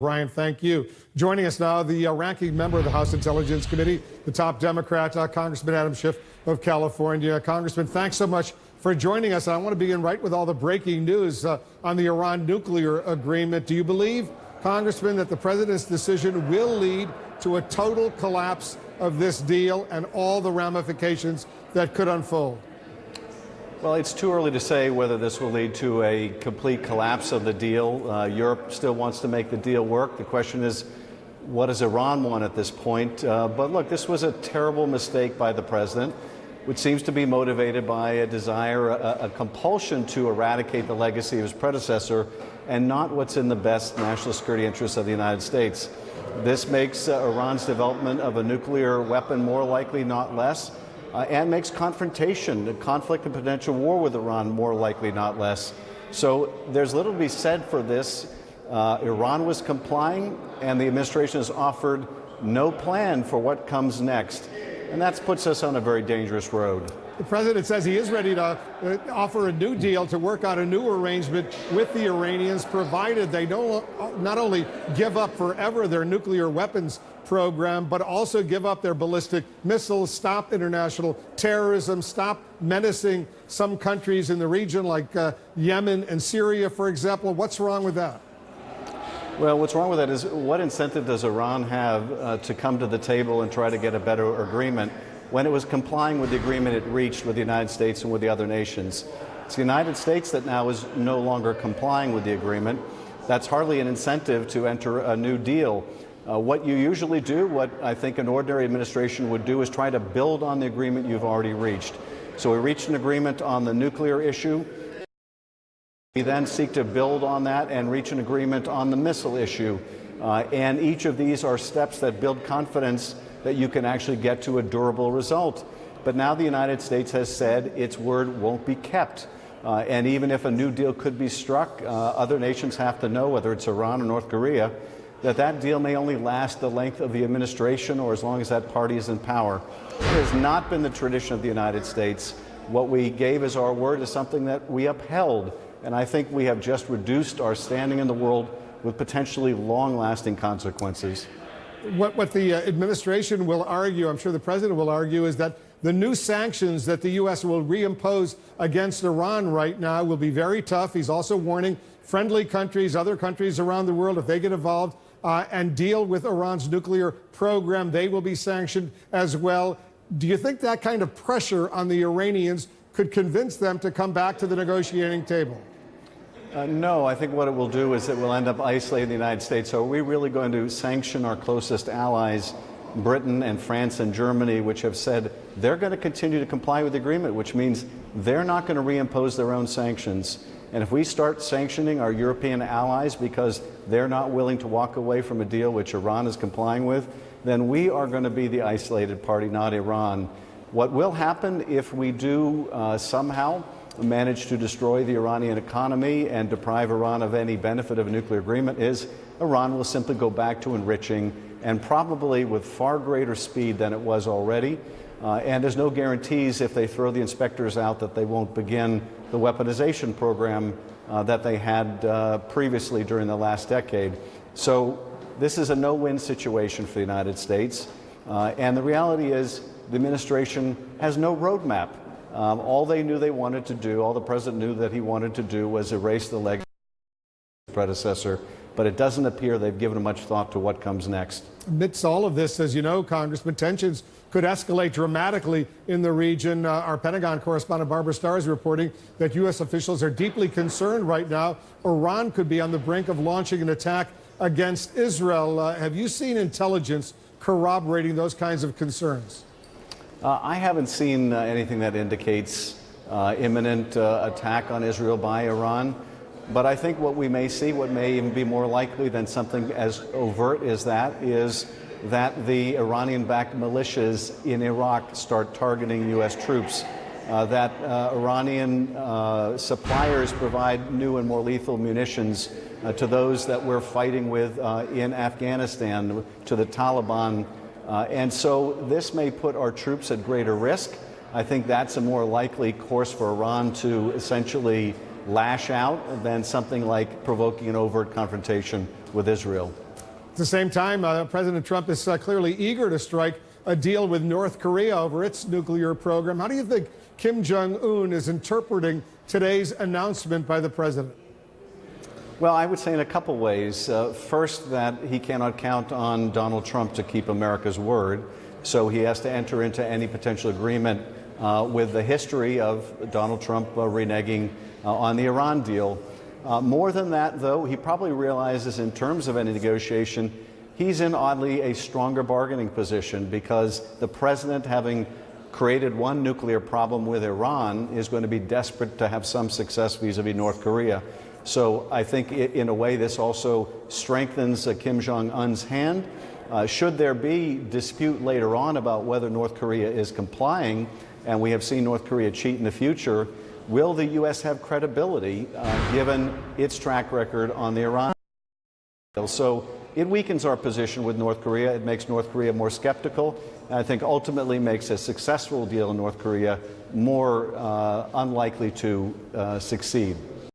Brian, thank you. Joining us now, the ranking member of the House Intelligence Committee, the top Democrat, Congressman Adam Schiff of California. Congressman, thanks so much for joining us. I want to begin right with all the breaking news on the Iran nuclear agreement. Do you believe, Congressman, that the president's decision will lead to a total collapse of this deal and all the ramifications that could unfold? Well, it's too early to say whether this will lead to a complete collapse of the deal. Europe still wants to make the deal work. The question is, what does Iran want at this point? But look, this was a terrible mistake by the president, which seems to be motivated by a desire, a compulsion to eradicate the legacy of his predecessor and not what's in the best national security interests of the United States. This makes Iran's development of a nuclear weapon more likely, not less. And makes confrontation, conflict, and potential war with Iran more likely, not less. So there's little to be said for this. Iran was complying, and the administration has offered no plan for what comes next. And that puts us on a very dangerous road. The president says he is ready to offer a new deal to work out a new arrangement with the Iranians, provided they don't not only give up forever their nuclear weapons program, but also give up their ballistic missiles, stop international terrorism, stop menacing some countries in the region like Yemen and Syria, for example. What's wrong with that? Well, what's wrong with that is, what incentive does Iran have to come to the table and try to get a better agreement when it was complying with the agreement it reached with the United States and with the other nations? It's the United States that now is no longer complying with the agreement. That's hardly an incentive to enter a new deal. What you usually do, what I think an ordinary administration would do, is try to build on the agreement you've already reached. So we reached an agreement on the nuclear issue. We then seek to build on that and reach an agreement on the missile issue. And each of these are steps that build confidence that you can actually get to a durable result. But now the United States has said its word won't be kept. And even if a new deal could be struck, other nations have to know, whether it's Iran or North Korea, that that deal may only last the length of the administration or as long as that party is in power. It has not been the tradition of the United States. What we gave as our word is something that we upheld. And I think we have just reduced our standing in the world with potentially long-lasting consequences. What the administration will argue, I'm sure the president will argue, is that the new sanctions that the U.S. will reimpose against Iran right now will be very tough. He's also warning friendly countries, other countries around the world, if they get involved and deal with Iran's nuclear program, they will be sanctioned as well. Do you think that kind of pressure on the Iranians could convince them to come back to the negotiating table? No, I think what it will do is it will end up isolating the United States. So are we really going to sanction our closest allies, Britain and France and Germany, which have said they're going to continue to comply with the agreement, which means they're not going to reimpose their own sanctions? And if we start sanctioning our European allies because they're not willing to walk away from a deal which Iran is complying with, then we are going to be the isolated party, not Iran. What will happen if we do somehow manage to destroy the Iranian economy and deprive Iran of any benefit of a nuclear agreement is Iran will simply go back to enriching, and probably with far greater speed than it was already. And there's no guarantees, if they throw the inspectors out, that they won't begin the weaponization program that they had previously during the last decade. So this is a no-win situation for the United States. And the reality is the administration has no roadmap. All they knew they wanted to do, all the president knew that he wanted to do, was erase the legacy of his predecessor. But it doesn't appear they've given much thought to what comes next. Amidst all of this, as you know, Congressman, tensions could escalate dramatically in the region. Our Pentagon correspondent Barbara Starr is reporting that U.S. officials are deeply concerned right now. Iran could be on the brink of launching an attack against Israel. Have you seen intelligence corroborating those kinds of concerns? I haven't seen anything that indicates imminent attack on Israel by Iran. But I think what we may see, what may even be more likely than something as overt as that, is that the Iranian-backed militias in Iraq start targeting U.S. troops, that Iranian suppliers provide new and more lethal munitions to those that we're fighting with in Afghanistan, to the Taliban. And so this may put our troops at greater risk. I think that's a more likely course for Iran to essentially lash out than something like provoking an overt confrontation with Israel. the same time, President Trump is clearly eager to strike a deal with North Korea over its nuclear program. How do you think Kim Jong-un is interpreting today's announcement by the president? Well, I would say in a couple ways. First, that he cannot count on Donald Trump to keep America's word, so he has to enter into any potential agreement with the history of Donald Trump reneging on the Iran deal. More than that, though, he probably realizes in terms of any negotiation, he's in oddly a stronger bargaining position because the president, having created one nuclear problem with Iran, is going to be desperate to have some success vis-a-vis North Korea. So I think in a way this also strengthens Kim Jong-un's hand. Should there be dispute later on about whether North Korea is complying, and we have seen North Korea cheat in the future, will the U.S. have credibility given its track record on the Iran deal? So it weakens our position with North Korea. It makes North Korea more skeptical, and I think ultimately makes a successful deal in North Korea more unlikely to succeed.